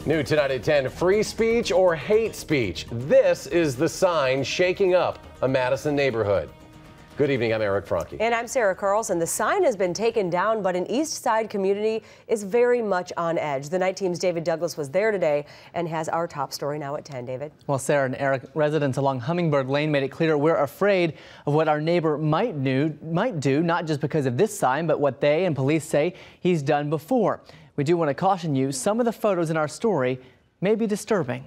New tonight at 10, free speech or hate speech? This is the sign shaking up a Madison neighborhood. Good evening, I'm Eric Franke. And I'm Sarah Carlson. The sign has been taken down, but an East Side community is very much on edge. The night team's David Douglas was there today and has our top story now at 10. David? Well, Sarah and Eric, residents along Hummingbird Lane made it clear we're afraid of what our neighbor might do, not just because of this sign, but what they and police say he's done before. We do want to caution you, some of the photos in our story may be disturbing.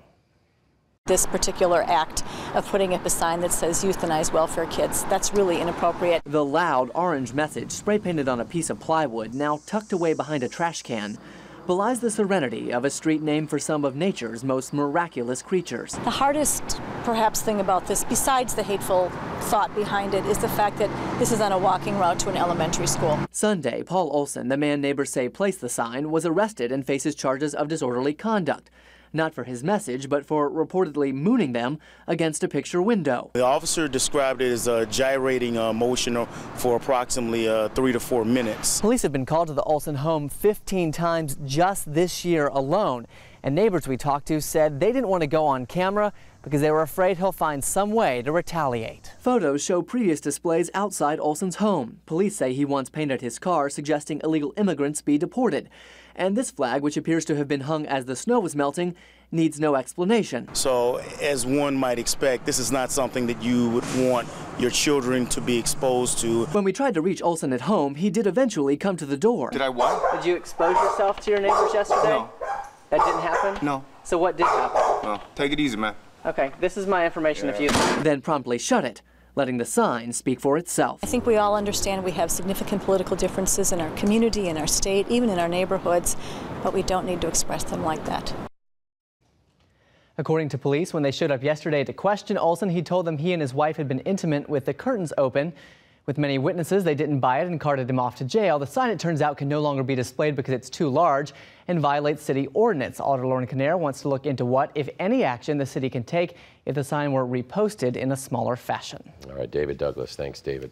This particular act of putting up a sign that says euthanize welfare kids, that's really inappropriate. The loud orange message, spray painted on a piece of plywood, now tucked away behind a trash can, belies the serenity of a street named for some of nature's most miraculous creatures. The hardest, perhaps, thing about this, besides the hateful thought behind it, is the fact that this is on a walking route to an elementary school. Sunday, Paul Olson, the man neighbors say placed the sign, was arrested and faces charges of disorderly conduct. Not for his message, but for reportedly mooning them against a picture window. The officer described it as a gyrating motion for approximately 3 to 4 minutes. Police have been called to the Olson home 15 times just this year alone. And neighbors we talked to said they didn't want to go on camera because they were afraid he'll find some way to retaliate. Photos show previous displays outside Olson's home. Police say he once painted his car suggesting illegal immigrants be deported. And this flag, which appears to have been hung as the snow was melting, needs no explanation. So, as one might expect, this is not something that you would want your children to be exposed to. When we tried to reach Olson at home, he did eventually come to the door. Did I what? Did you expose yourself to your neighbors yesterday? No. That didn't happen? No. So what did happen? No. Take it easy, man. Okay, this is my information if you... Then promptly shut it, letting the sign speak for itself. I think we all understand we have significant political differences in our community, in our state, even in our neighborhoods, but we don't need to express them like that. According to police, when they showed up yesterday to question Olson, he told them he and his wife had been intimate with the curtains open. With many witnesses, they didn't buy it and carted him off to jail. The sign, it turns out, can no longer be displayed because it's too large and violates city ordinance. Alder Lauren Canaire wants to look into what, if any, action the city can take if the sign were reposted in a smaller fashion. All right, David Douglas. Thanks, David.